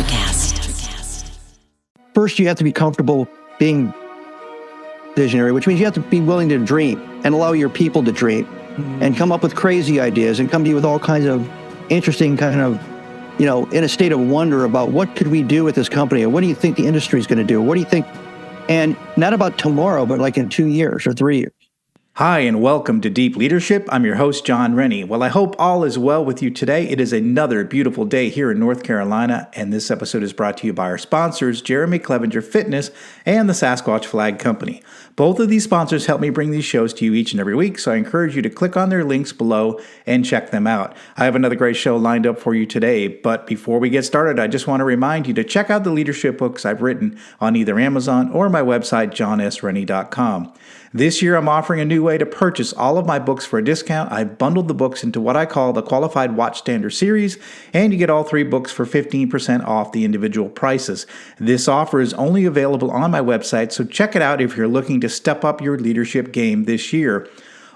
Electrocast. First, you have to be comfortable being visionary, which means you have to be willing to dream and allow your people to dream and come up with crazy ideas and come to you with all kinds of interesting in a state of wonder about what could we do with this company, or what do you think the industry is going to do? What do you think? And not about tomorrow, but like in 2 years or 3 years. Hi, and welcome to Deep Leadership. I'm your host, John Rennie. Well, I hope all is well with you today. It is another beautiful day here in North Carolina, and this episode is brought to you by our sponsors, Jeremy Clevenger Fitness and the Sasquatch Flag Company. Both of these sponsors help me bring these shows to you each and every week, so I encourage you to click on their links below and check them out. I have another great show lined up for you today, but before we get started, I just want to remind you to check out the leadership books I've written on either Amazon or my website, johnsrennie.com. This year, I'm offering a new way to purchase all of my books for a discount. I've bundled the books into what I call the Qualified Watchstander series, and you get all 3 books for 15% off the individual prices. This offer is only available on my website, so check it out if you're looking to step up your leadership game this year.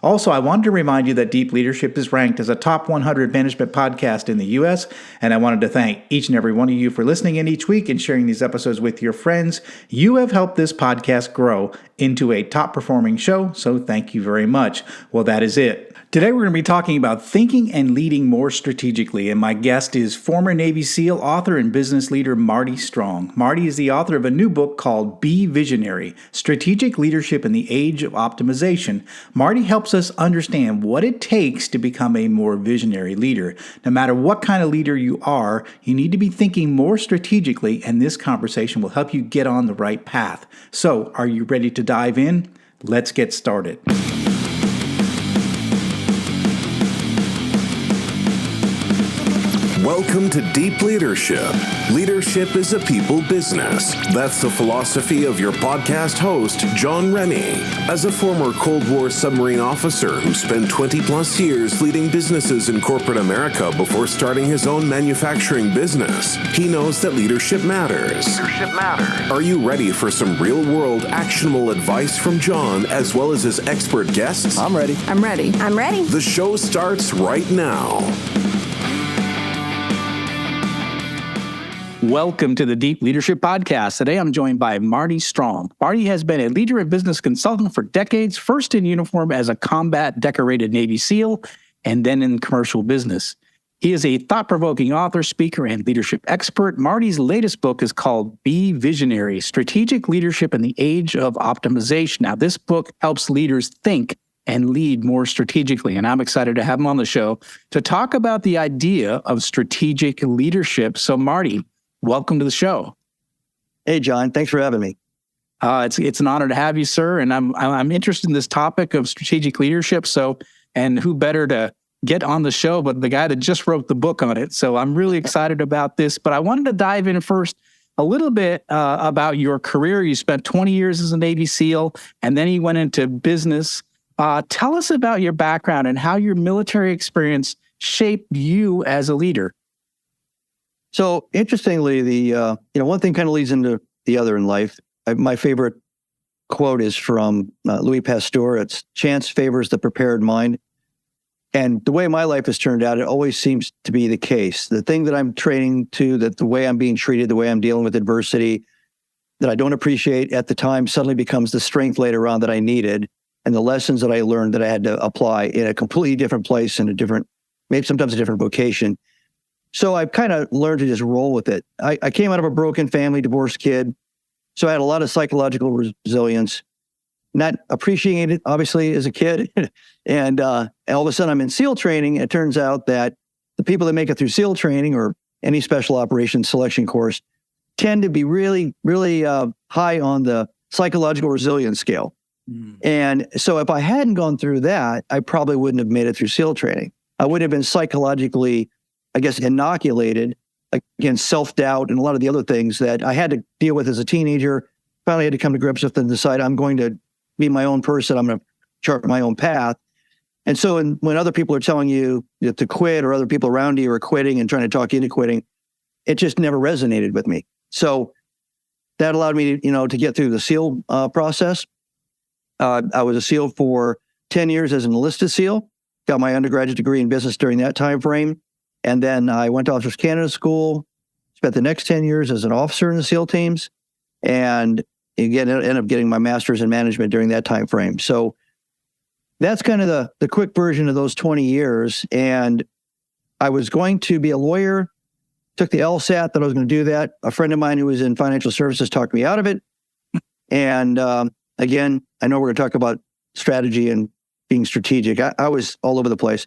Also, I wanted to remind you that Deep Leadership is ranked as a top 100 management podcast in the U.S., and I wanted to thank each and every one of you for listening in each week and sharing these episodes with your friends. You have helped this podcast grow into a top-performing show, so thank you very much. Well, that is it. Today we're going to be talking about thinking and leading more strategically, and my guest is former Navy SEAL author and business leader Marty Strong. Marty is the author of a new book called Be Visionary: Strategic Leadership in the Age of Optimization. Marty helps us understand what it takes to become a more visionary leader. No matter what kind of leader you are, you need to be thinking more strategically, and this conversation will help you get on the right path. So, are you ready to dive in? Let's get started. Welcome to Deep Leadership. Leadership is a people business. That's the philosophy of your podcast host, John Rennie. As a former Cold War submarine officer who spent 20 plus years leading businesses in corporate America before starting his own manufacturing business, he knows that leadership matters. Are you ready for some real-world actionable advice from John as well as his expert guests? I'm ready. I'm ready. The show starts right now. Welcome to the Deep Leadership Podcast. Today I'm joined by Marty Strong. Marty has been a leader and business consultant for decades, first in uniform as a combat decorated Navy SEAL, and then in commercial business. He is a thought-provoking author, speaker, and leadership expert. Marty's latest book is called Be Visionary: Strategic Leadership in the Age of Optimization. Now, this book helps leaders think and lead more strategically, and I'm excited to have him on the show to talk about the idea of strategic leadership. So, Marty, welcome to the show. Hey, John. Thanks for having me. It's an honor to have you, sir. And I'm interested in this topic of strategic leadership. So, and who better to get on the show but the guy that just wrote the book on it. So I'm really excited about this. But I wanted to dive in first a little bit about your career. You spent 20 years as a Navy SEAL, and then you went into business. Tell us about your background and how your military experience shaped you as a leader. So interestingly, the one thing kind of leads into the other in life. My favorite quote is from Louis Pasteur. It's "Chance favors the prepared mind." And the way my life has turned out, it always seems to be the case. The thing that I'm training to, that the way I'm being treated, the way I'm dealing with adversity, that I don't appreciate at the time, suddenly becomes the strength later on that I needed, and the lessons that I learned that I had to apply in a completely different place, in a different, maybe sometimes a different vocation. So I've kind of learned to just roll with it. I came out of a broken family, divorced kid. So I had a lot of psychological resilience, not appreciating it, obviously, as a kid. and all of a sudden I'm in SEAL training. It turns out that the people that make it through SEAL training or any special operations selection course tend to be really, really high on the psychological resilience scale. And so if I hadn't gone through that, I probably wouldn't have made it through SEAL training. I would have been psychologically, I guess, inoculated against self-doubt and a lot of the other things that I had to deal with as a teenager. Finally had to come to grips with and decide I'm going to be my own person. I'm going to chart my own path. And so when other people are telling you to quit, or other people around you are quitting and trying to talk you into quitting, it just never resonated with me. So that allowed me to get through the SEAL process. I was a SEAL for 10 years as an enlisted SEAL, got my undergraduate degree in business during that time frame. And then I went to Officers Canada School, spent the next 10 years as an officer in the SEAL teams, and again, ended up getting my master's in management during that time frame. So that's kind of the quick version of those 20 years. And I was going to be a lawyer, took the LSAT, that I was going to do that. A friend of mine who was in financial services talked me out of it. And again, I know we're going to talk about strategy and being strategic. I was all over the place.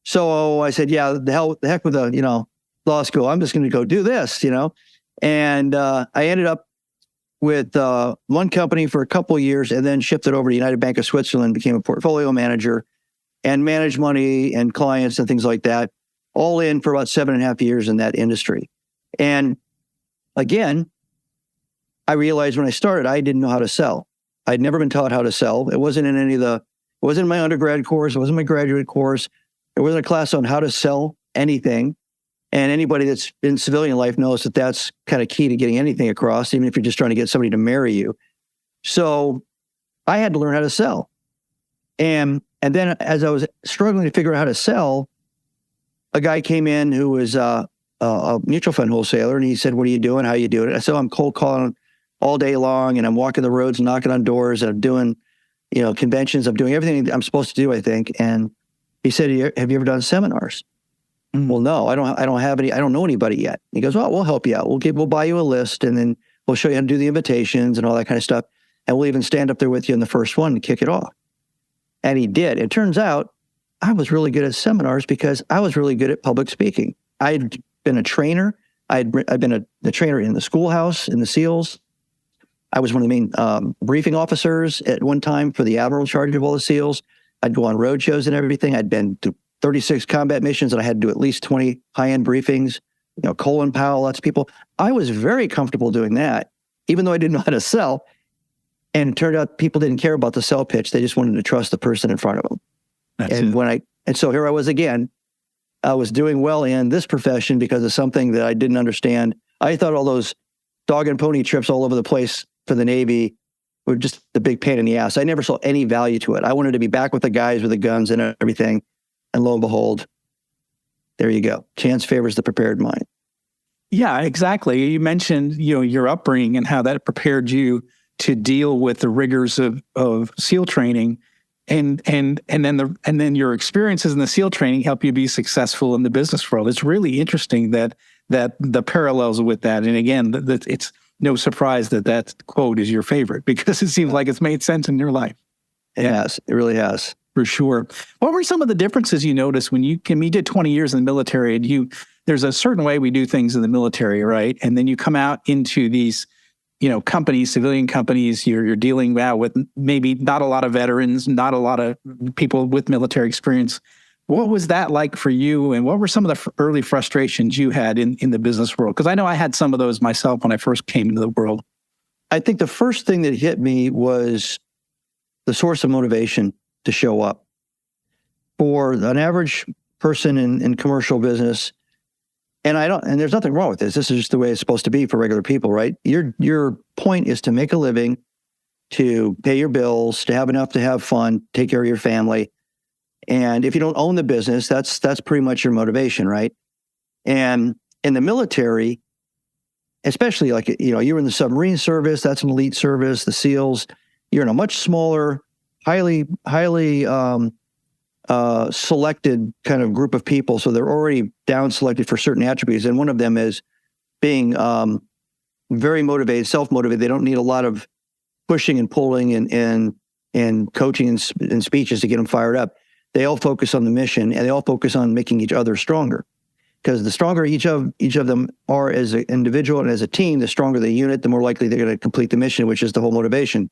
So I said, yeah, the heck with the, law school. I'm just going to go do this, And I ended up with one company for a couple of years, and then shifted over to United Bank of Switzerland, became a portfolio manager, and managed money and clients and things like that, all in for about 7.5 years in that industry. And again, I realized when I started, I didn't know how to sell. I'd never been taught how to sell. It wasn't in it wasn't in my undergrad course. It wasn't my graduate course. There wasn't a class on how to sell anything. And anybody that's in civilian life knows that that's kind of key to getting anything across, even if you're just trying to get somebody to marry you. So I had to learn how to sell. And then as I was struggling to figure out how to sell, a guy came in who was a mutual fund wholesaler, and he said, "What are you doing? How are you doing it?" I said, "I'm cold calling all day long, and I'm walking the roads and knocking on doors, and I'm doing, conventions. I'm doing everything I'm supposed to do, I think." And he said, "Have you ever done seminars?" Well, no, I don't have any. I don't know anybody yet. He goes, "Well, we'll help you out. We'll buy you a list, and then we'll show you how to do the invitations and all that kind of stuff. And we'll even stand up there with you in the first one to kick it off." And he did. It turns out I was really good at seminars because I was really good at public speaking. I'd been a trainer. I'd been a trainer in the schoolhouse, in the SEALs. I was one of the main briefing officers at one time for the admiral in charge of all the SEALs. I'd go on road shows and everything. I'd been to 36 combat missions, and I had to do at least 20 high-end briefings. Colin Powell, lots of people. I was very comfortable doing that, even though I didn't know how to sell. And it turned out people didn't care about the sell pitch. They just wanted to trust the person in front of them. And so here I was again. I was doing well in this profession because of something that I didn't understand. I thought all those dog and pony trips all over the place for the Navy were just the big pain in the ass. I never saw any value to it. I wanted to be back with the guys with the guns and everything. And lo and behold, there you go. Chance favors the prepared mind. Yeah, exactly. You mentioned, your upbringing and how that prepared you to deal with the rigors of SEAL training, and then your experiences in the SEAL training help you be successful in the business world. It's really interesting that the parallels with that. And again, it's no surprise that quote is your favorite, because it seems like it's made sense in your life. It has. It really has. For sure. What were some of the differences you noticed when you did 20 years in the military, and there's a certain way we do things in the military, right? And then you come out into these, companies, civilian companies, you're dealing now with maybe not a lot of veterans, not a lot of people with military experience. What was that like for you? And what were some of the early frustrations you had in the business world? Because I know I had some of those myself when I first came into the world. I think the first thing that hit me was the source of motivation to show up. For an average person in commercial business, and there's nothing wrong with this. This is just the way it's supposed to be for regular people, right? Your point is to make a living, to pay your bills, to have enough to have fun, take care of your family. And if you don't own the business, that's pretty much your motivation, right? And in the military, especially you're in the submarine service, that's an elite service, the SEALs, you're in a much smaller, highly selected kind of group of people. So they're already down selected for certain attributes. And one of them is being very motivated, self-motivated. They don't need a lot of pushing and pulling and coaching and speeches to get them fired up. They all focus on the mission, and they all focus on making each other stronger. Because the stronger each of them are as an individual and as a team, the stronger the unit, the more likely they're going to complete the mission, which is the whole motivation.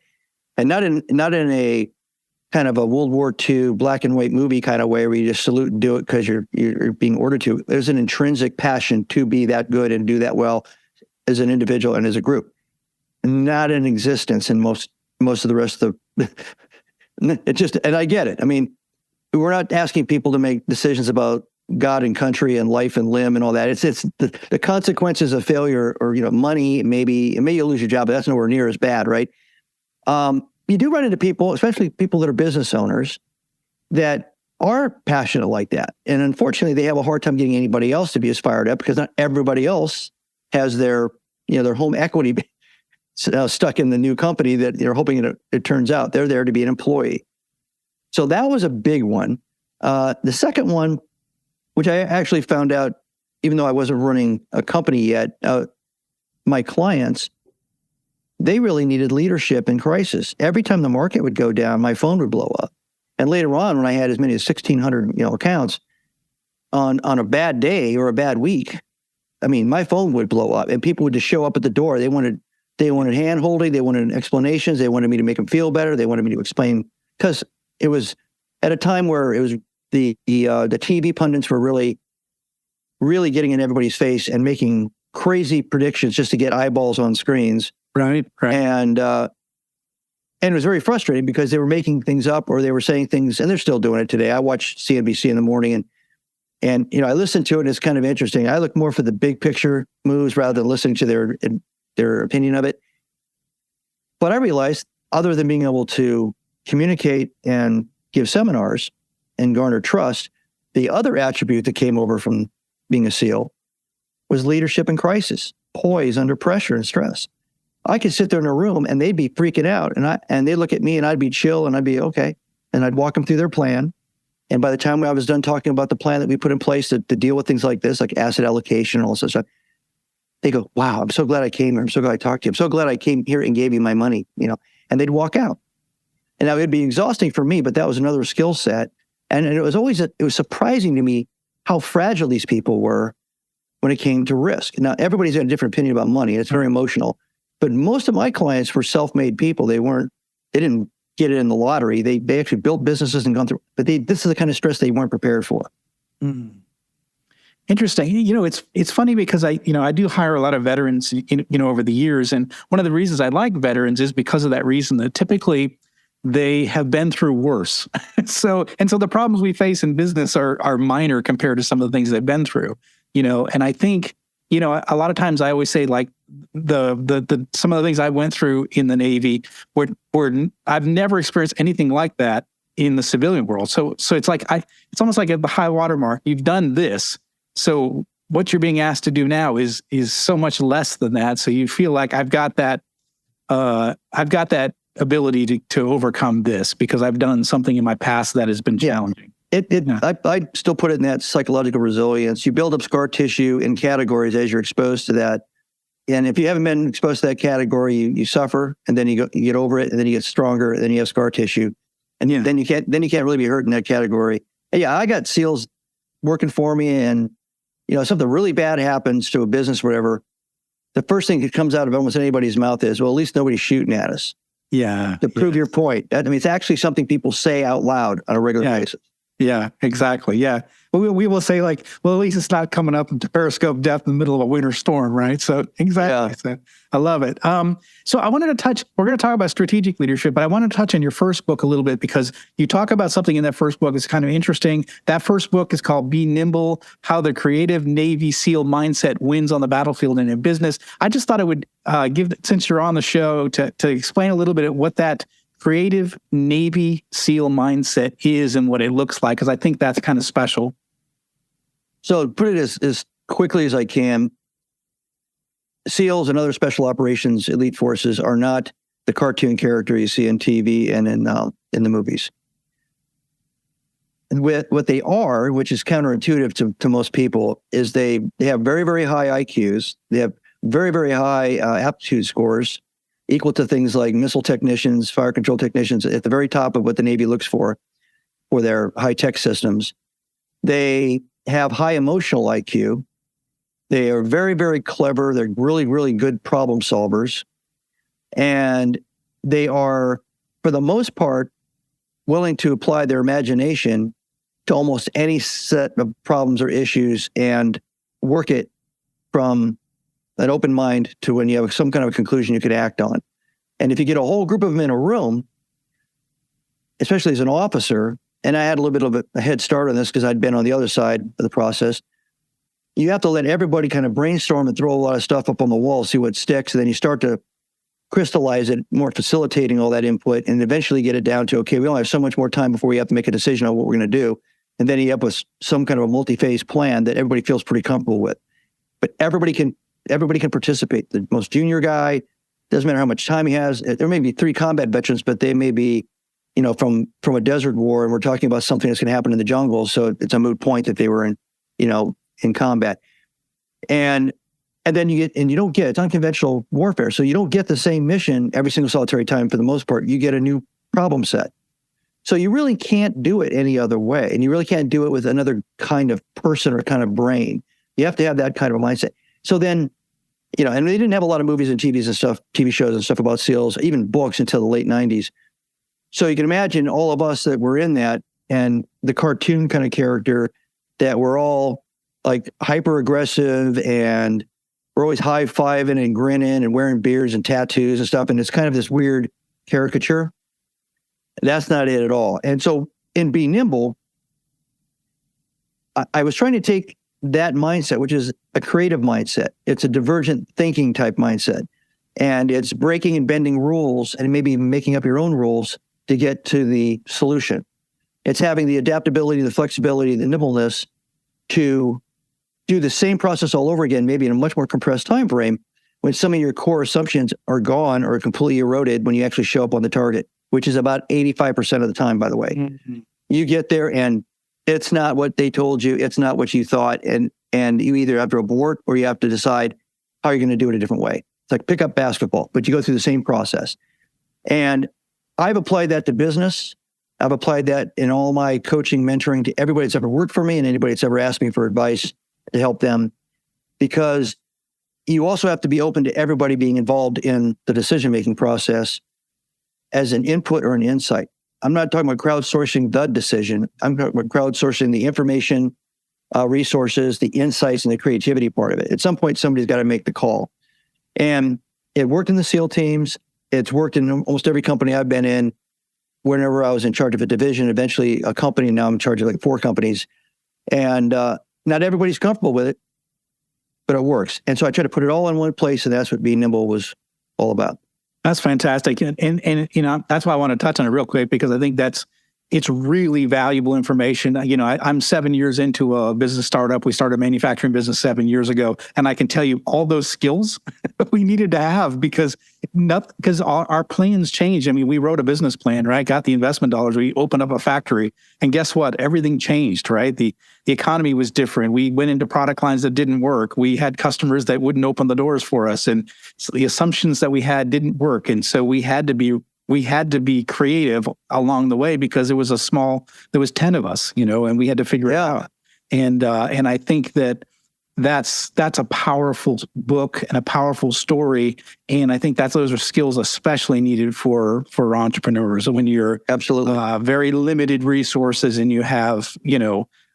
And not in a kind of a World War II black and white movie kind of way where you just salute and do it because you're being ordered to. There's an intrinsic passion to be that good and do that well as an individual and as a group. Not in existence in most of the rest of the. And I get it. I mean, we're not asking people to make decisions about God and country and life and limb and all that. It's the consequences of failure or money. Maybe you'll lose your job, but that's nowhere near as bad, right? You do run into people, especially people that are business owners, that are passionate like that. And unfortunately, they have a hard time getting anybody else to be as fired up because not everybody else has their home equity stuck in the new company that they're hoping it turns out. They're there to be an employee. So that was a big one. The second one, which I actually found out, even though I wasn't running a company yet, my clients, they really needed leadership in crisis. Every time the market would go down, my phone would blow up. And later on, when I had as many as 1,600 accounts, on a bad day or a bad week, I mean, my phone would blow up and people would just show up at the door. They wanted hand holding. They wanted explanations. They wanted me to make them feel better. They wanted me to explain, because it was at a time where it was the TV pundits were really, really getting in everybody's face and making crazy predictions just to get eyeballs on screens. Right. And it was very frustrating because they were making things up or they were saying things, and they're still doing it today. I watch CNBC in the morning and I listen to it, and it's kind of interesting. I look more for the big picture moves rather than listening to their opinion of it. But I realized, other than being able to communicate and give seminars and garner trust, the other attribute that came over from being a SEAL was leadership in crisis, poise under pressure and stress. I could sit there in a room and they'd be freaking out, and they'd look at me and I'd be chill and I'd be okay. And I'd walk them through their plan. And by the time I was done talking about the plan that we put in place to deal with things like this, like asset allocation and all this stuff, they go, wow, I'm so glad I came here. I'm so glad I talked to you. I'm so glad I came here and gave you my money, and they'd walk out. And now it'd be exhausting for me, but that was another skill set. And it was always, it was surprising to me how fragile these people were when it came to risk. Now, everybody's got a different opinion about money. It's very emotional. But most of my clients were self-made people. They didn't get it in the lottery. They actually built businesses and gone through, but this is the kind of stress they weren't prepared for. Mm. Interesting. It's funny because I do hire a lot of veterans, over the years. And one of the reasons I like veterans is because of that reason, that typically they have been through worse. So the problems we face in business are minor compared to some of the things they've been through, and I think, a lot of times I always say, like, the some of the things I went through in the Navy were I've never experienced anything like that in the civilian world. So it's like it's almost like at the high water mark. You've done this, so what you're being asked to do now is so much less than that. So you feel like I've got that ability to overcome this because I've done something in my past that has been challenging. I still put it in that psychological resilience. You build up scar tissue in categories as you're exposed to that. And if you haven't been exposed to that category, you suffer, and then you get over it, and then you get stronger, and then you have scar tissue. And then you can't really be hurt in that category. And I got SEALs working for me, and something really bad happens to a business, whatever. The first thing that comes out of almost anybody's mouth is, well, at least nobody's shooting at us. Yeah. To prove your point. It's actually something people say out loud on a regular basis. Yeah, exactly. Yeah. Well, we will say, like, well, at least it's not coming up into periscope death in the middle of a winter storm, right? So exactly. Yeah. So I love it. So I wanted to we're going to talk about strategic leadership, but I want to touch on your first book a little bit because you talk about something in that first book that's kind of interesting. That first book is called Be Nimble, How the Creative Navy SEAL Mindset Wins on the Battlefield and in Business. I just thought I would since you're on the show, to explain a little bit of what that creative Navy SEAL mindset is and what it looks like, because I think that's kind of special. So to put it as quickly as I can, SEALs and other special operations elite forces are not the cartoon character you see on TV and in the movies. And what they are, which is counterintuitive to most people, is they have very, very high IQs. They have very, very high aptitude scores, equal to things like missile technicians, fire control technicians, at the very top of what the Navy looks for their high-tech systems. They have high emotional IQ. They are very, very clever. They're really, really good problem solvers. And they are, for the most part, willing to apply their imagination to almost any set of problems or issues and work it from an open mind to when you have some kind of a conclusion you could act on. And if you get a whole group of them in a room, especially as an officer, and I had a little bit of a head start on this because I'd been on the other side of the process, you have to let everybody kind of brainstorm and throw a lot of stuff up on the wall, see what sticks, and then you start to crystallize it, more facilitating all that input, and eventually get it down to, okay, we only have so much more time before we have to make a decision on what we're going to do. And then you end up with some kind of a multi-phase plan that everybody feels pretty comfortable with. But everybody can, everybody can participate. The most junior guy, doesn't matter how much time he has. There may be 3 combat veterans, but they may be, from a desert war, and we're talking about something that's going to happen in the jungle. So it's a moot point that they were in combat. And then you don't get, it's unconventional warfare. So you don't get the same mission every single solitary time for the most part. You get a new problem set. So you really can't do it any other way. And you really can't do it with another kind of person or kind of brain. You have to have that kind of a mindset. So then, and they didn't have a lot of movies and TV shows and stuff about SEALs, even books until the late 90s. So you can imagine all of us that were in that and the cartoon kind of character that we're all like hyper aggressive and we're always high-fiving and grinning and wearing beards and tattoos and stuff. And it's kind of this weird caricature. That's not it at all. And so in Be Nimble, I was trying to take that mindset, which is a creative mindset. It's a divergent thinking type mindset. And it's breaking and bending rules and maybe making up your own rules to get to the solution. It's having the adaptability, the flexibility, the nimbleness to do the same process all over again, maybe in a much more compressed time frame, when some of your core assumptions are gone or completely eroded when you actually show up on the target, which is about 85% of the time, by the way. Mm-hmm. You get there and it's not what they told you. It's not what you thought. And you either have to abort or you have to decide how you're going to do it a different way. It's like pick up basketball, but you go through the same process. And I've applied that to business. I've applied that in all my coaching, mentoring to everybody that's ever worked for me and anybody that's ever asked me for advice to help them, because you also have to be open to everybody being involved in the decision-making process as an input or an insight. I'm not talking about crowdsourcing the decision. I'm talking about crowdsourcing the information, resources, the insights, and the creativity part of it. At some point, somebody's got to make the call. And it worked in the SEAL teams. It's worked in almost every company I've been in. Whenever I was in charge of a division, eventually a company, now I'm in charge of like 4 companies. And not everybody's comfortable with it, but it works. And so I try to put it all in one place, and that's what Be Nimble was all about. That's fantastic. And that's why I want to touch on it real quick, because I think it's really valuable information. I'm 7 years into a business startup. We started a manufacturing business 7 years ago. And I can tell you all those skills we needed to have because our plans changed. I mean, we wrote a business plan, right? Got the investment dollars. We opened up a factory. And guess what? Everything changed, right? The economy was different. We went into product lines that didn't work. We had customers that wouldn't open the doors for us. And so the assumptions that we had didn't work. And so we had to be creative along the way because there was 10 of us, and we had to figure it out. And I think that's a powerful book and a powerful story. And I think those are skills especially needed for entrepreneurs. When you're absolutely very limited resources and you have,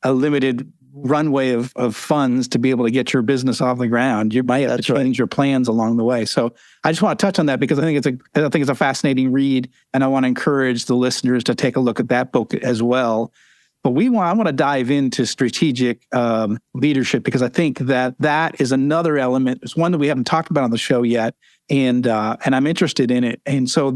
a limited runway of funds to be able to get your business off the ground, you might have to change your plans along the way. So I just want to touch on that because I think it's a fascinating read, and I want to encourage the listeners to take a look at that book as well. But I want to dive into strategic leadership because I think that is another element. It's one that we haven't talked about on the show yet, and I'm interested in it. And so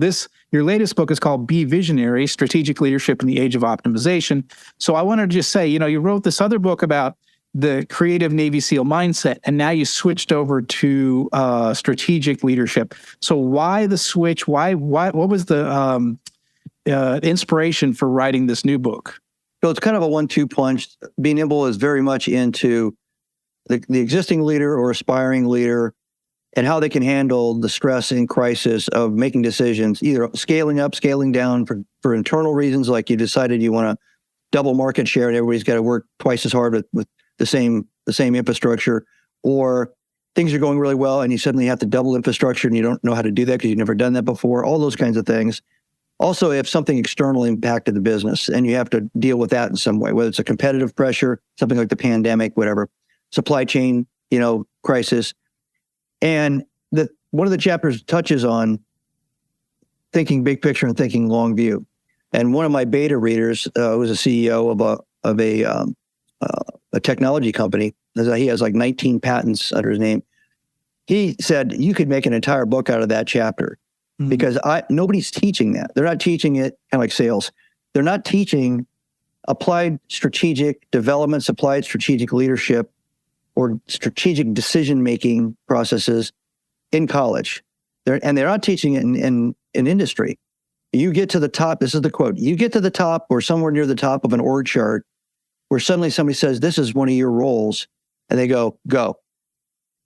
your latest book is called Be Visionary: Strategic Leadership in the Age of Optimization. So I wanted to just say, you wrote this other book about the creative Navy SEAL mindset, and now you switched over to strategic leadership. So why the switch? Why? What was the inspiration for writing this new book? So it's kind of a 1-2 punch. Be Nimble is very much into the existing leader or aspiring leader and how they can handle the stress and crisis of making decisions, either scaling up, scaling down for internal reasons, like you decided you want to double market share and everybody's got to work twice as hard with the same infrastructure, or things are going really well and you suddenly have to double infrastructure and you don't know how to do that because you've never done that before, all those kinds of things. Also, if something external impacted the business and you have to deal with that in some way, whether it's a competitive pressure, something like the pandemic, whatever, supply chain, crisis. And one of the chapters touches on thinking big picture and thinking long view. And one of my beta readers was a CEO of a technology company. He has like 19 patents under his name. He said, you could make an entire book out of that chapter. Mm-hmm. Because nobody's teaching that. They're not teaching it kind of like sales. They're not teaching applied strategic developments, applied strategic leadership or strategic decision-making processes in college. They're not teaching it in industry. You get to the top, this is the quote, you get to the top or somewhere near the top of an org chart where suddenly somebody says, this is one of your roles, and they go.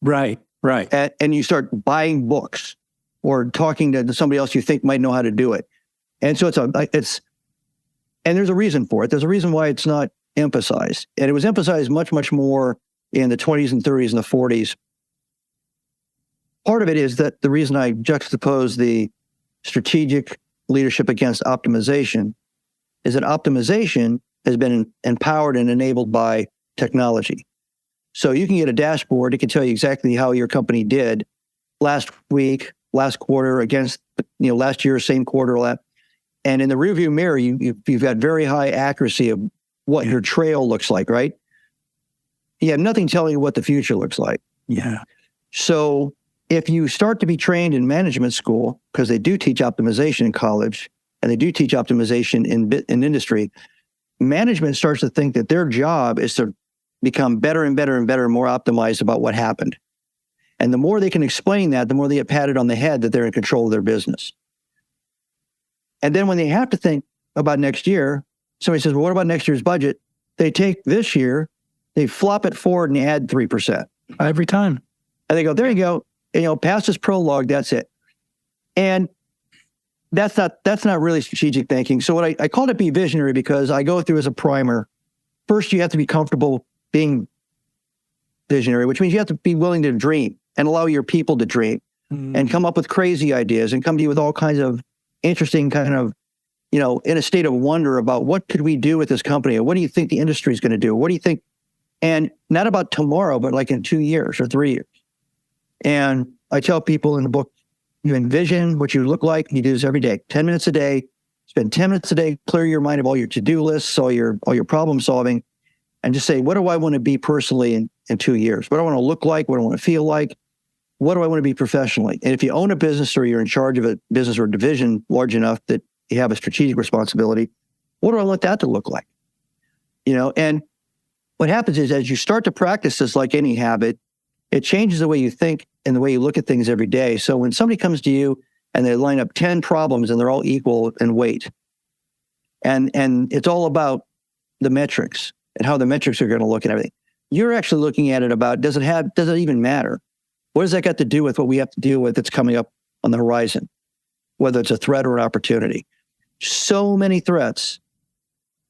Right. And you start buying books or talking to somebody else you think might know how to do it. And so and there's a reason for it. There's a reason why it's not emphasized. And it was emphasized much, much more in the 20s and 30s and the 40s. Part of it is that the reason I juxtapose the strategic leadership against optimization is that optimization has been empowered and enabled by technology. So you can get a dashboard. It can tell you exactly how your company did last week, last quarter against, last year, same quarter. And in the rearview mirror, you've got very high accuracy of what your trail looks like, right? You have nothing telling you what the future looks like. Yeah. So if you start to be trained in management school, because they do teach optimization in college, and they do teach optimization in industry, management starts to think that their job is to become better and better and better, more optimized about what happened. And the more they can explain that, the more they get patted on the head that they're in control of their business. And then when they have to think about next year, somebody says, well, what about next year's budget? They take this year, they flop it forward and add 3%. Every time. And they go, there you go. And, past this prologue, that's it. And that's not really strategic thinking. So what I called it be visionary because I go through as a primer. First, you have to be comfortable being visionary, which means you have to be willing to dream and allow your people to dream and come up with crazy ideas and come to you with all kinds of interesting kind of, in a state of wonder about what could we do with this company? Or what do you think the industry is going to do? What do you think? And not about tomorrow, but like in 2 years or 3 years. And I tell people in the book, you envision what you look like. You do this every day, 10 minutes a day, spend 10 minutes a day, clear your mind of all your to-do lists, all your problem solving, and just say, what do I want to be personally in 2 years? What do I want to look like? What do I want to feel like? What do I want to be professionally? And if you own a business or you're in charge of a business or division large enough that you have a strategic responsibility, what do I want that to look like? And what happens is as you start to practice this like any habit, it changes the way you think and the way you look at things every day. So when somebody comes to you and they line up 10 problems and they're all equal in weight, and it's all about the metrics and how the metrics are going to look and everything, you're actually looking at it about, does it even matter? What does that got to do with what we have to deal with that's coming up on the horizon, whether it's a threat or an opportunity? So many threats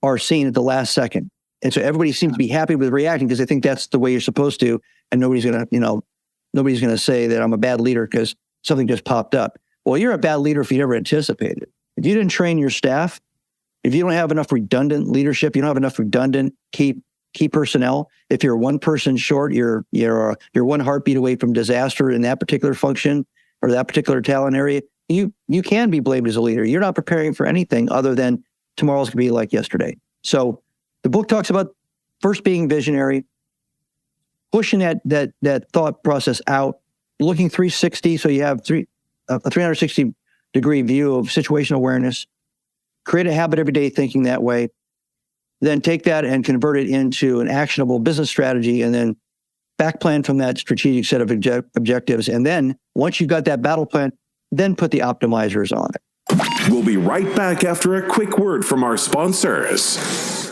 are seen at the last second. And so everybody seems to be happy with reacting because they think that's the way you're supposed to. And nobody's going to say that I'm a bad leader because something just popped up. Well, you're a bad leader if you never anticipated. If you didn't train your staff, if you don't have enough redundant leadership, you don't have enough redundant key personnel. If you're one person short, you're one heartbeat away from disaster in that particular function or that particular talent area. You can be blamed as a leader. You're not preparing for anything other than tomorrow's going to be like yesterday. So the book talks about first being visionary, pushing that thought process out, looking 360, so you have a 360-degree view of situational awareness, create a habit every day thinking that way, then take that and convert it into an actionable business strategy, and then back plan from that strategic set of objectives. And then once you've got that battle plan, then put the optimizers on it. We'll be right back after a quick word from our sponsors.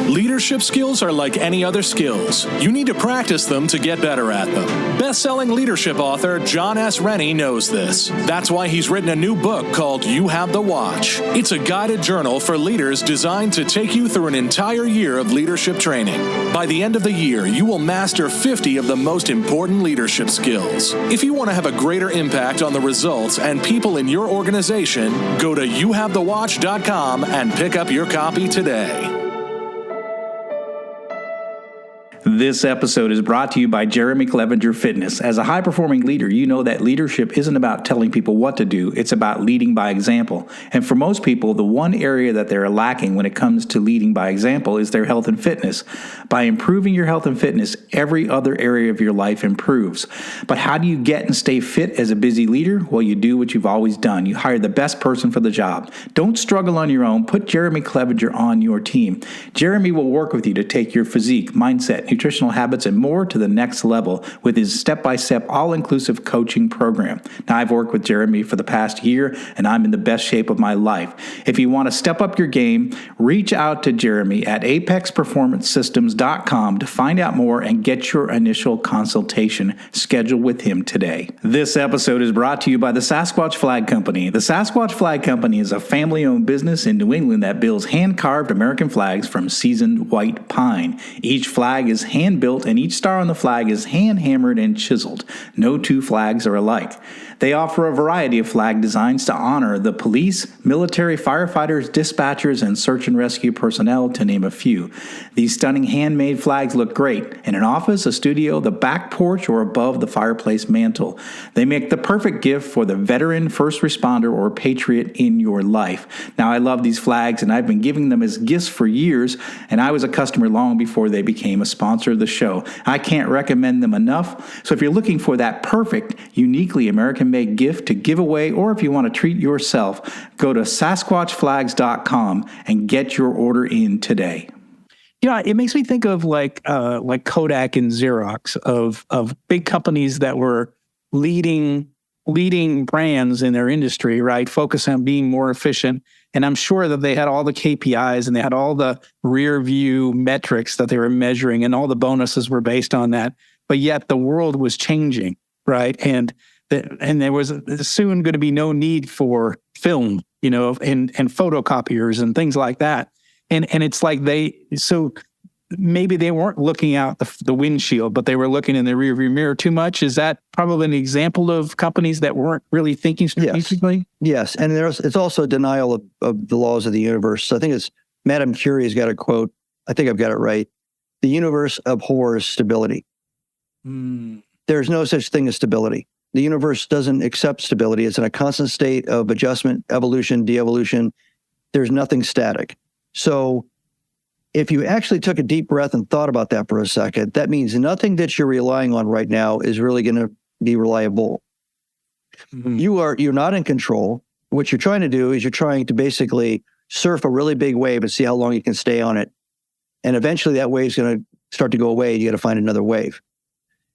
Leadership skills are like any other skills. You need to practice them to get better at them. Best-selling leadership author John S. Rennie knows this. That's why he's written a new book called You Have the Watch. It's a guided journal for leaders designed to take you through an entire year of leadership training. By the end of the year, you will master 50 of the most important leadership skills. If you want to have a greater impact on the results and people in your organization, go to youhavethewatch.com and pick up your copy today. This episode is brought to you by Jeremy Clevenger Fitness. As a high-performing leader, you know that leadership isn't about telling people what to do. It's about leading by example. And for most people, the one area that they're lacking when it comes to leading by example is their health and fitness. By improving your health and fitness, every other area of your life improves. But how do you get and stay fit as a busy leader? Well, you do what you've always done. You hire the best person for the job. Don't struggle on your own. Put Jeremy Clevenger on your team. Jeremy will work with you to take your physique, mindset, nutrition, nutritional habits, and more to the next level with his step-by-step, all-inclusive coaching program. Now, I've worked with Jeremy for the past year, and I'm in the best shape of my life. If you want to step up your game, reach out to Jeremy at apexperformancesystems.com to find out more and get your initial consultation scheduled with him today. This episode is brought to you by the Sasquatch Flag Company. The Sasquatch Flag Company is a family-owned business in New England that builds hand-carved American flags from seasoned white pine. Each flag is hand-built and each star on the flag is hand-hammered and chiseled. No two flags are alike. They offer a variety of flag designs to honor the police, military, firefighters, dispatchers, and search and rescue personnel, to name a few. These stunning handmade flags look great in an office, a studio, the back porch, or above the fireplace mantle. They make the perfect gift for the veteran, first responder, or patriot in your life. Now, I love these flags, and I've been giving them as gifts for years, and I was a customer long before they became a sponsor of the show. I can't recommend them enough. So if you're looking for that perfect, uniquely American-made gift to give away, or if you want to treat yourself, go to sasquatchflags.com and get your order in today. Yeah, it makes me think of like Kodak and Xerox, of big companies that were leading brands in their industry, right? Focus on being more efficient. And I'm sure that they had all the KPIs and they had all the rear view metrics that they were measuring, and all the bonuses were based on that. But yet the world was changing, right? And there was soon going to be no need for film, and photocopiers and things like that. And it's like so maybe they weren't looking out the windshield, but they were looking in the rearview mirror too much. Is that probably an example of companies that weren't really thinking strategically? Yes. And it's also denial of the laws of the universe. So I think it's Madame Curie's got a quote. I think I've got it right. The universe abhors stability. There's no such thing as stability. The universe doesn't accept stability. It's in a constant state of adjustment, evolution, de-evolution. There's nothing static. So if you actually took a deep breath and thought about that for a second, that means nothing that you're relying on right now is really going to be reliable. Mm-hmm. You're not in control. What you're trying to do is you're trying to basically surf a really big wave and see how long you can stay on it. And eventually that wave's going to start to go away and you got to find another wave.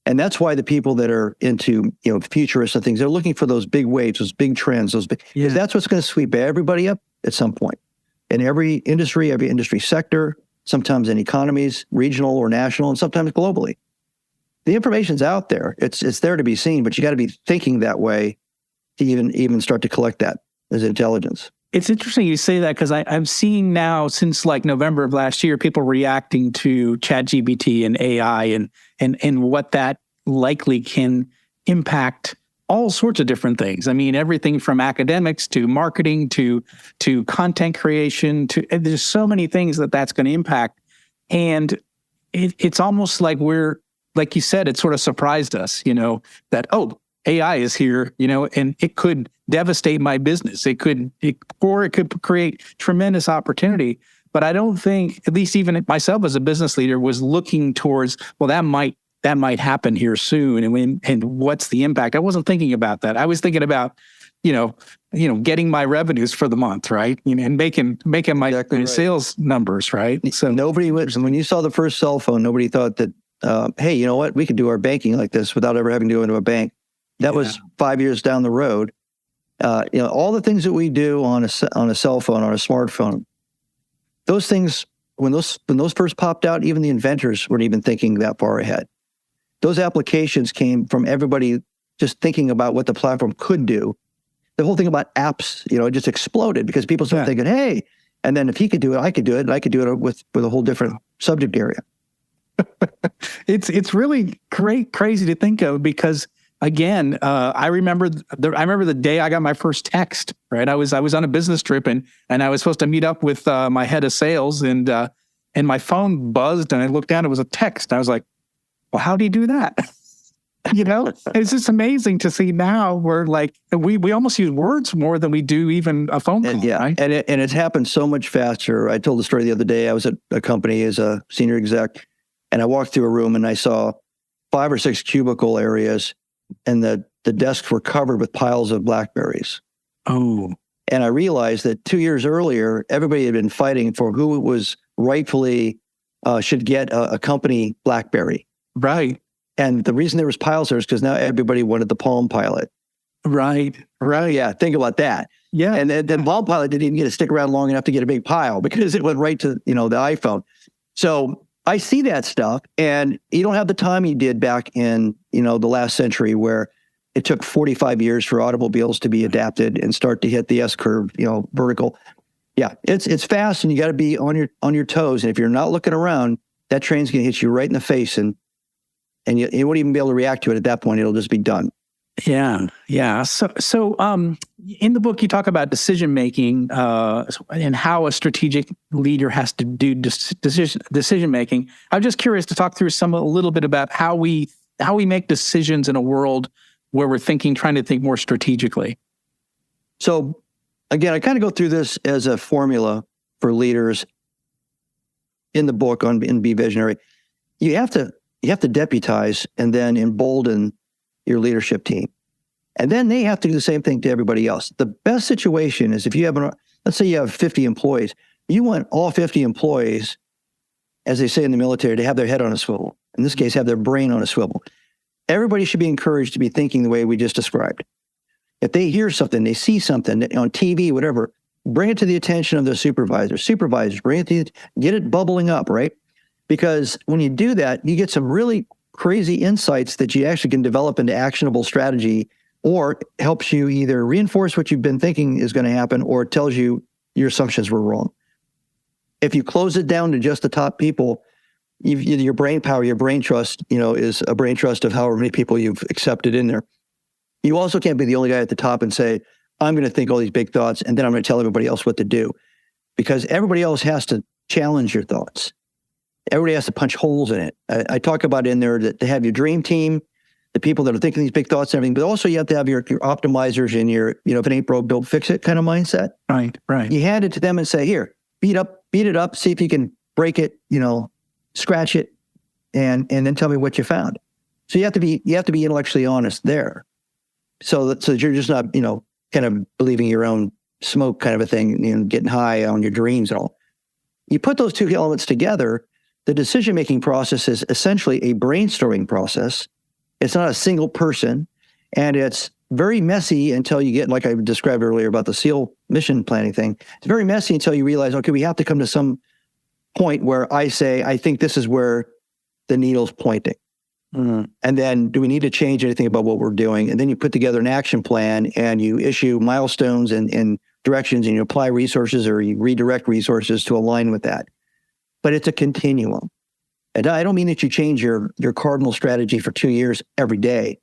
And that's why the people that are into, futurists and things, they're looking for those big waves, those big trends, because that's what's going to sweep everybody up at some point. In every industry sector, sometimes in economies, regional or national, and sometimes globally. The information's out there. It's there to be seen, but you got to be thinking that way to even start to collect that as intelligence. It's interesting you say that, because I'm seeing now, since like November of last year, people reacting to ChatGPT and AI and what that likely can impact all sorts of different things. I mean, everything from academics to marketing to content creation there's so many things that's going to impact. And it's almost like like you said, it sort of surprised us, that, AI is here, and it could devastate my business. It could create tremendous opportunity. But I don't think, at least even myself as a business leader, was looking towards, well, that might happen here soon, and what's the impact? I wasn't thinking about that. I was thinking about, getting my revenues for the month, right? And making my sales numbers, right? So when you saw the first cell phone, nobody thought that, hey, you know what? We could do our banking like this without ever having to go into a bank. That was 5 years down the road. All the things that we do on a cell phone, on a smartphone, those things, when those first popped out, even the inventors weren't even thinking that far ahead. Those applications came from everybody just thinking about what the platform could do. The whole thing about apps, it just exploded because people started thinking, hey, and then if he could do it, I could do it, and I could do it with a whole different subject area. It's really crazy to think of, because again, I remember the day I got my first text. Right, I was on a business trip and I was supposed to meet up with my head of sales, and my phone buzzed and I looked down. It was a text. I was like, "Well, how do you do that?" It's just amazing to see now. We're like we almost use words more than we do even a phone call. Right? And it's happened so much faster. I told the story the other day. I was at a company as a senior exec, and I walked through a room and I saw 5 or 6 cubicle areas. And the desks were covered with piles of BlackBerries. Oh. And I realized that 2 years earlier, everybody had been fighting for who was rightfully should get a company BlackBerry. Right. And the reason there was piles there is because now everybody wanted the Palm Pilot. Right. Yeah, think about that. Yeah. And then Palm Pilot didn't even get to stick around long enough to get a big pile because it went right to, the iPhone. So I see that stuff, and you don't have the time you did back in, the last century where it took 45 years for automobiles to be adapted and start to hit the S curve, vertical. Yeah, it's fast, and you got to be on your toes. And if you're not looking around, that train's going to hit you right in the face, and you won't even be able to react to it at that point. It'll just be done. Yeah. So, in the book, you talk about decision making and how a strategic leader has to do decision making. I'm just curious to talk through a little bit about how we make decisions in a world where we're trying to think more strategically. So, again, I kind of go through this as a formula for leaders in the book in Be Visionary. You have to deputize and then embolden your leadership team. And then they have to do the same thing to everybody else. The best situation is if you have, let's say you have 50 employees, you want all 50 employees, as they say in the military, to have their head on a swivel. In this case, have their brain on a swivel. Everybody should be encouraged to be thinking the way we just described. If they hear something, they see something on TV, whatever, bring it to the attention of the supervisors. Supervisors, get it bubbling up, right? Because when you do that, you get some really crazy insights that you actually can develop into actionable strategy, or helps you either reinforce what you've been thinking is going to happen, or it tells you your assumptions were wrong. If you close it down to just the top people, your brain power, your brain trust, is a brain trust of however many people you've accepted in there. You also can't be the only guy at the top and say, I'm going to think all these big thoughts, and then I'm going to tell everybody else what to do. Because everybody else has to challenge your thoughts. Everybody has to punch holes in it. I talk about in there that they have your dream team, the people that are thinking these big thoughts and everything, but also you have to have your optimizers and your, if it ain't broke, don't fix it kind of mindset. Right. You hand it to them and say, here, beat it up, see if you can break it, scratch it, and then tell me what you found. So you have to be intellectually honest there. So that you're just not, kind of believing your own smoke kind of a thing, getting high on your dreams and all. You put those two elements together, the decision-making process is essentially a brainstorming process. It's not a single person, and it's very messy until you get, like I described earlier about the SEAL mission planning thing. It's very messy until you realize, okay, we have to come to some point where I say, I think this is where the needle's pointing. And then do we need to change anything about what we're doing? And then you put together an action plan, and you issue milestones and directions, and you apply resources or you redirect resources to align with that. But it's a continuum. And I don't mean that you change your cardinal strategy for 2 years every day,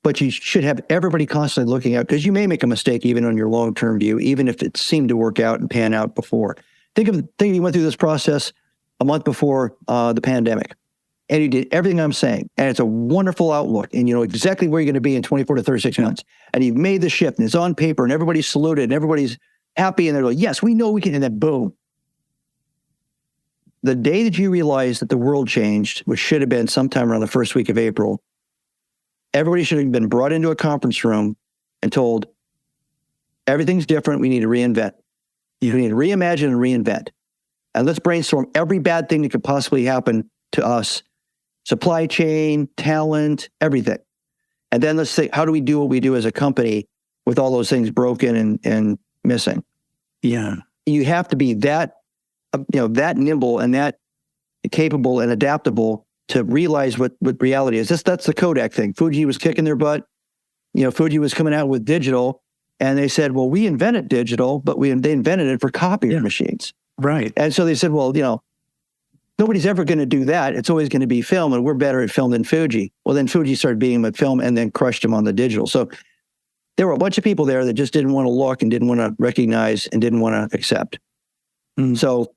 but you should have everybody constantly looking out, because you may make a mistake even on your long-term view, even if it seemed to work out and pan out before. Think you went through this process a month before the pandemic, and you did everything I'm saying, and it's a wonderful outlook, and you know exactly where you're going to be in 24 to 36 months, and you've made the shift, and it's on paper, and everybody's saluted, and everybody's happy, and they're like, yes, we know we can, and then boom. The day that you realize that the world changed, which should have been sometime around the first week of April, everybody should have been brought into a conference room and told, everything's different, we need to reinvent. We need to reimagine and reinvent. And let's brainstorm every bad thing that could possibly happen to us. Supply chain, talent, everything. And then let's think, how do we do what we do as a company with all those things broken and missing? Yeah. You have to be that nimble and that capable and adaptable to realize what reality is. That's the Kodak thing. Fuji was kicking their butt. Fuji was coming out with digital, and they said, well, we invented digital, but they invented it for copy machines. Right. And so they said, well, nobody's ever going to do that. It's always going to be film, and we're better at film than Fuji. Well, then Fuji started beating them at film and then crushed them on the digital. So there were a bunch of people there that just didn't want to look and didn't want to recognize and didn't want to accept. So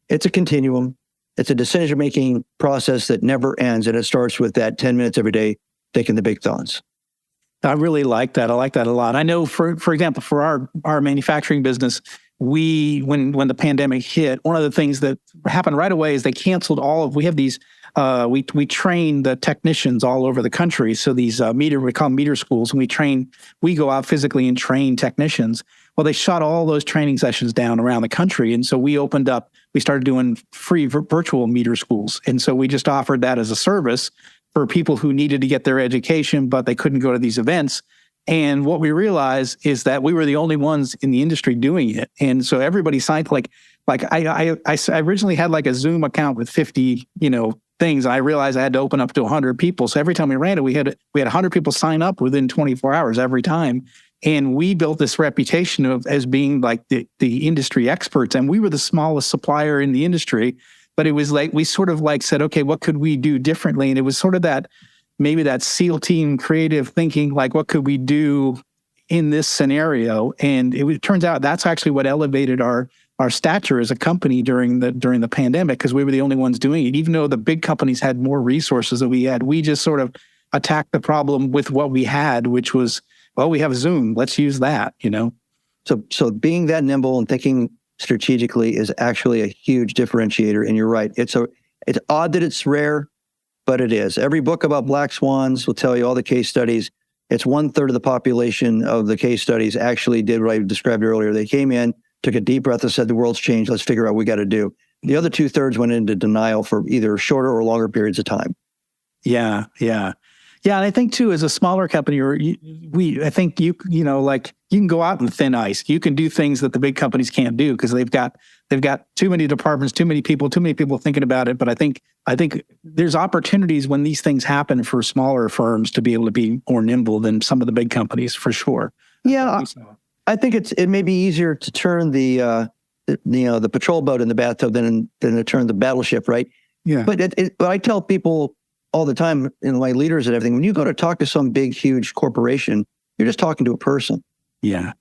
it's a continuum. It's a decision-making process that never ends, and it starts with that 10 minutes every day thinking the big thoughts. I really like that. I like that a lot. I know, for example, for our manufacturing business, when the pandemic hit, one of the things that happened right away is they canceled we have these we train the technicians all over the country. So these we call them meter schools, and we go out physically and train technicians. Well, they shut all those training sessions down around the country. And so we started doing free virtual meter schools. And so we just offered that as a service for people who needed to get their education, but they couldn't go to these events. And what we realized is that we were the only ones in the industry doing it. And so everybody signed, I originally had like a Zoom account with 50, things. And I realized I had to open up to 100 people. So every time we ran it, we had 100 people sign up within 24 hours every time. And we built this reputation as being like the industry experts. And we were the smallest supplier in the industry. But it was like, we sort of like said, okay, what could we do differently? And it was sort of maybe that SEAL team creative thinking, like, what could we do in this scenario? And it turns out that's actually what elevated our stature as a company during the pandemic, because we were the only ones doing it. Even though the big companies had more resources than we had, we just sort of attacked the problem with what we had, which was, well, we have Zoom. Let's use that, So being that nimble and thinking strategically is actually a huge differentiator. And you're right. It's odd that it's rare, but it is. Every book about black swans will tell you all the case studies. It's 1/3 of the population of the case studies actually did what I described earlier. They came in, took a deep breath and said, the world's changed. Let's figure out what we got to do. The other 2/3 went into denial for either shorter or longer periods of time. Yeah. And I think too, as a smaller company, I think you can go out in thin ice. You can do things that the big companies can't do because they've got too many departments, too many people thinking about it. But I think there's opportunities when these things happen for smaller firms to be able to be more nimble than some of the big companies, for sure. Yeah, I think it may be easier to turn the patrol boat in the bathtub than to turn the battleship, right? Yeah. But I tell people all the time, my leaders and everything, when you go to talk to some big, huge corporation, you're just talking to a person. Yeah.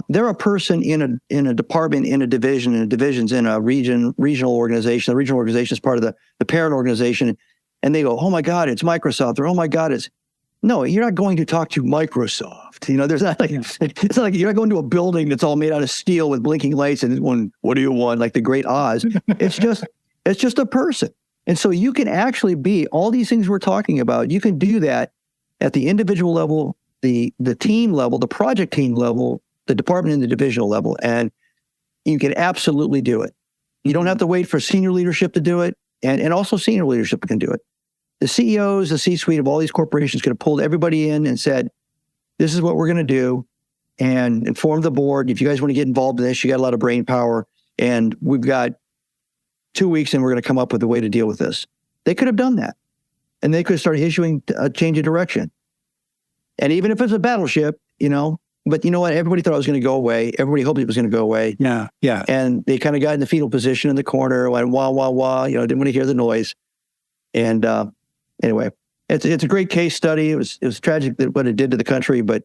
They're a person in a department, in a division, and a division's in a regional organization. The regional organization is part of the parent organization. And they go, oh my God, it's Microsoft. Or, oh my God, no, you're not going to talk to Microsoft. There's not it's not like you're not going to a building that's all made out of steel with blinking lights and what do you want? Like the Great Oz. It's just a person. And so you can actually be all these things we're talking about. You can do that at the individual level, the team level, the project team level, the department and the divisional level. And you can absolutely do it. You don't have to wait for senior leadership to do it. And also senior leadership can do it. The CEOs, the C-suite of all these corporations could have pulled everybody in and said, this is what we're going to do, and inform the board. If you guys want to get involved in this, you got a lot of brain power, and we've got 2 weeks and we're going to come up with a way to deal with this. They could have done that. And they could have started issuing a change of direction. And even if it's a battleship, but you know what? Everybody thought it was going to go away. Everybody hoped it was going to go away. Yeah. And they kind of got in the fetal position in the corner, went wah, wah, wah, didn't want to hear the noise. And anyway, it's a great case study. It was tragic what it did to the country, but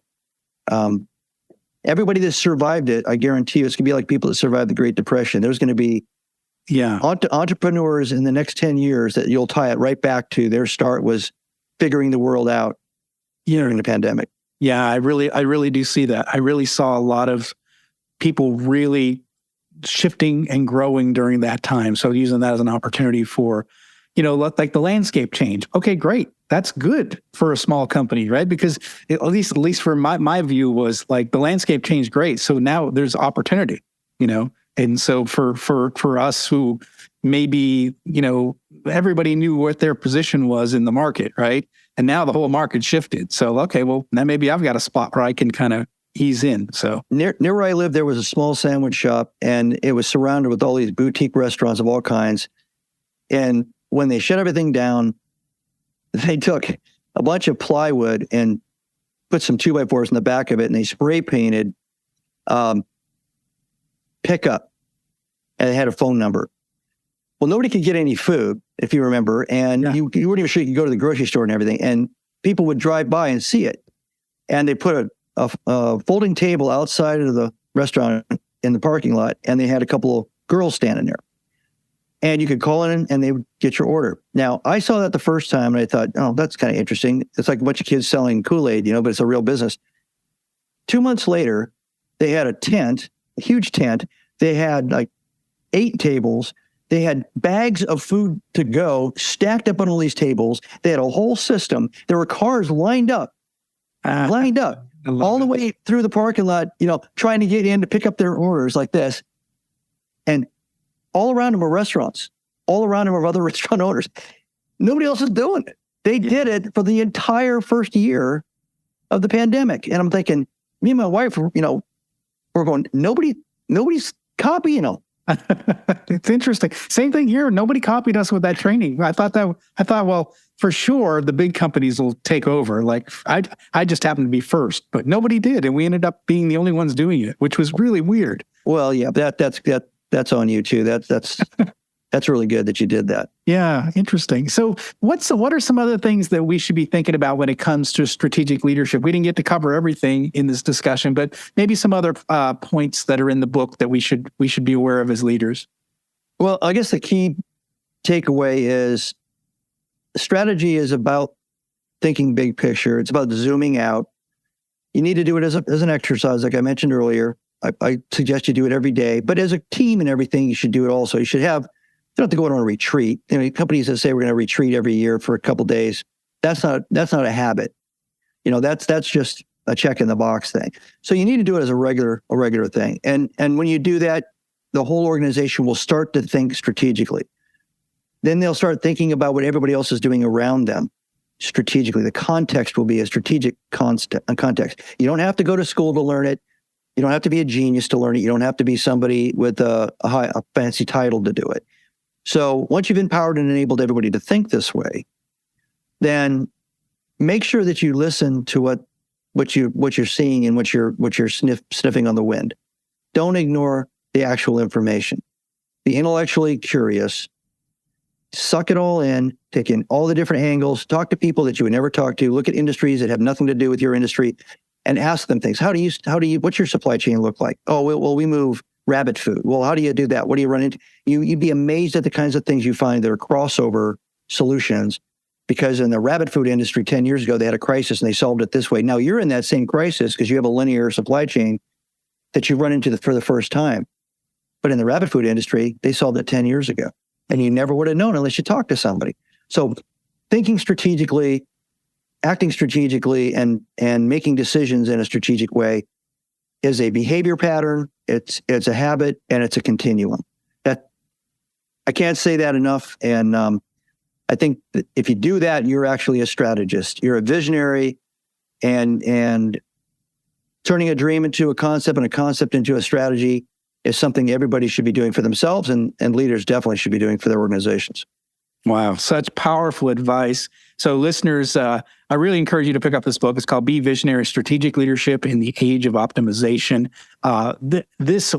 everybody that survived it, I guarantee you, it's going to be like people that survived the Great Depression. There's going to be entrepreneurs in the next 10 years that you'll tie it right back to their start was figuring the world out during the pandemic. Yeah, I really do see that. I really saw a lot of people really shifting and growing during that time. So using that as an opportunity for, like the landscape change. Okay, great. That's good for a small company, right? Because at least for my view was like the landscape changed great. So now there's opportunity, And so for us who maybe, everybody knew what their position was in the market, right? And now the whole market shifted. So, okay, well, now maybe I've got a spot where I can kind of ease in. So near where I lived, there was a small sandwich shop, and it was surrounded with all these boutique restaurants of all kinds. And when they shut everything down, they took a bunch of plywood and put some 2x4s in the back of it, and they spray painted pickup, and it had a phone number. Well, nobody could get any food, if you remember, and you weren't even sure you could go to the grocery store and everything, and people would drive by and see it. And they put a folding table outside of the restaurant in the parking lot, and they had a couple of girls standing there. And you could call in and they would get your order. Now, I saw that the first time, and I thought, oh, that's kind of interesting. It's like a bunch of kids selling Kool-Aid, but it's a real business. 2 months later, they had a tent, a huge tent. They had like 8 tables. They had bags of food to go stacked up on all these tables. They had a whole system. There were cars lined up all the way through the parking lot, trying to get in to pick up their orders like this. And all around them are restaurants. All around them are other restaurant owners. Nobody else is doing it. They did it for the entire first year of the pandemic. And I'm thinking, me and my wife, we're going, nobody's copying them. It's interesting. Same thing here. Nobody copied us with that training. I thought, well, for sure, the big companies will take over. Like I just happened to be first, but nobody did. And we ended up being the only ones doing it, which was really weird. Well, yeah, that's on you too. That's really good that you did that. Yeah, interesting. So what are some other things that we should be thinking about when it comes to strategic leadership? We didn't get to cover everything in this discussion, but maybe some other points that are in the book that we should be aware of as leaders. Well, I guess the key takeaway is strategy is about thinking big picture. It's about zooming out. You need to do it as an exercise, like I mentioned earlier. I suggest you do it every day, but as a team and everything, you should do it also. You don't have to go on a retreat. Companies that say we're going to retreat every year for a couple of days, that's not a habit. That's just a check in the box thing. So you need to do it as a regular thing. And when you do that, the whole organization will start to think strategically. Then they'll start thinking about what everybody else is doing around them strategically. The context will be a strategic context. You don't have to go to school to learn it. You don't have to be a genius to learn it. You don't have to be somebody with a fancy title to do it. So once you've empowered and enabled everybody to think this way, then make sure that you listen to what you're seeing and what you're sniffing on the wind. Don't ignore the actual information. Be intellectually curious. Suck it all in. Take in all the different angles. Talk to people that you would never talk to. Look at industries that have nothing to do with your industry, and ask them things. What's your supply chain look like? Oh, well, we move rabbit food. Well, how do you do that? What do you run into? You'd be amazed at the kinds of things you find that are crossover solutions, because in the rabbit food industry 10 years ago, they had a crisis and they solved it this way. Now you're in that same crisis because you have a linear supply chain that you run into for the first time. But in the rabbit food industry, they solved it 10 years ago. And you never would have known unless you talked to somebody. So thinking strategically, acting strategically, and making decisions in a strategic way is a behavior pattern. It's a habit, and it's a continuum. That I can't say that enough. And I think that if you do that, you're actually a strategist. You're a visionary, and turning a dream into a concept and a concept into a strategy is something everybody should be doing for themselves, and leaders definitely should be doing for their organizations. Wow, such powerful advice. So listeners, I really encourage you to pick up this book. It's called Be Visionary: Strategic Leadership in the Age of Optimization. This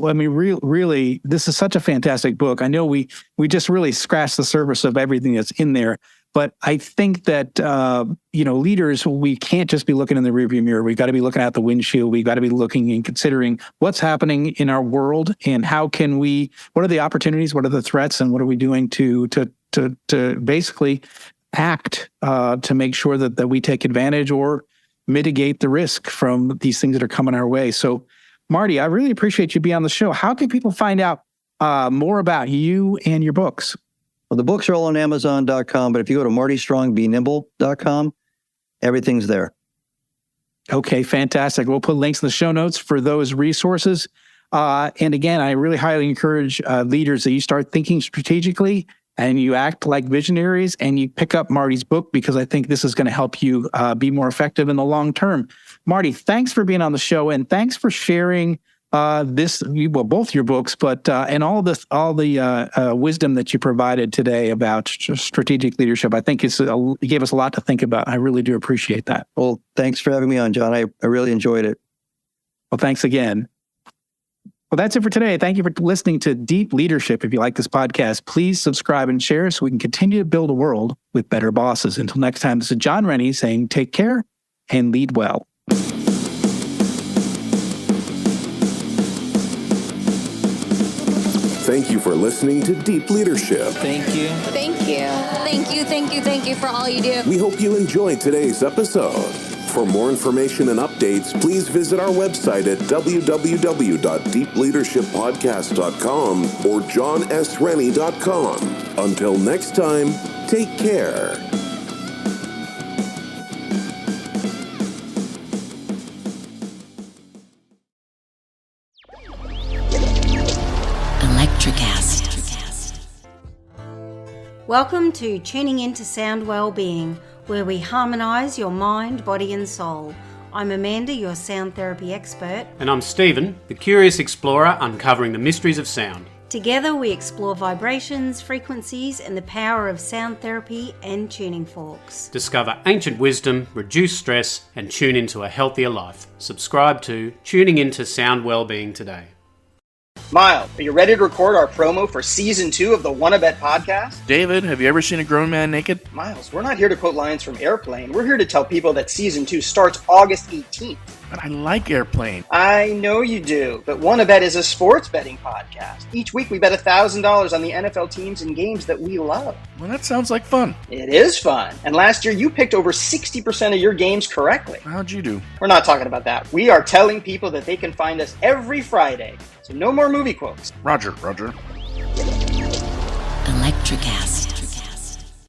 is such a fantastic book. I know we just really scratched the surface of everything that's in there, but I think that, leaders, we can't just be looking in the rearview mirror. We've got to be looking out the windshield. We've got to be looking and considering what's happening in our world, and what are the opportunities, what are the threats, and what are we doing to basically act to make sure that we take advantage or mitigate the risk from these things that are coming our way. So, Marty, I really appreciate you being on the show. How can people find out more about you and your books? Well, the books are all on Amazon.com, but if you go to MartyStrongBeNimble.com, everything's there. Okay, fantastic. We'll put links in the show notes for those resources. And again, I really highly encourage leaders that you start thinking strategically and you act like visionaries, and you pick up Marty's book, because I think this is going to help you be more effective in the long term. Marty, thanks for being on the show, and thanks for sharing both your books, but and all the wisdom that you provided today about strategic leadership. I think it gave us a lot to think about. I really do appreciate that. Well, thanks for having me on, John. I really enjoyed it. Well, thanks again. Well, that's it for today. Thank you for listening to Deep Leadership. If you like this podcast, please subscribe and share so we can continue to build a world with better bosses. Until next time, this is John Rennie saying take care and lead well. Thank you for listening to Deep Leadership. Thank you. Thank you. Thank you for all you do. We hope you enjoyed today's episode. For more information and updates, please visit our website at www.deepleadershippodcast.com or johnsrennie.com. Until next time, take care. Welcome to Tuning Into Sound Wellbeing, where we harmonise your mind, body and soul. I'm Amanda, your sound therapy expert. And I'm Stephen, the curious explorer uncovering the mysteries of sound. Together we explore vibrations, frequencies and the power of sound therapy and tuning forks. Discover ancient wisdom, reduce stress and tune into a healthier life. Subscribe to Tuning Into Sound Wellbeing today. Miles, are you ready to record our promo for Season 2 of the Wanna Bet podcast? David, have you ever seen a grown man naked? Miles, we're not here to quote lines from Airplane. We're here to tell people that Season 2 starts August 18th. But I like Airplane. I know you do, but Wanna Bet is a sports betting podcast. Each week we bet $1,000 on the NFL teams and games that we love. Well, that sounds like fun. It is fun. And last year you picked over 60% of your games correctly. How'd you do? We're not talking about that. We are telling people that they can find us every Friday. So no more movie quotes. Roger. Electricast.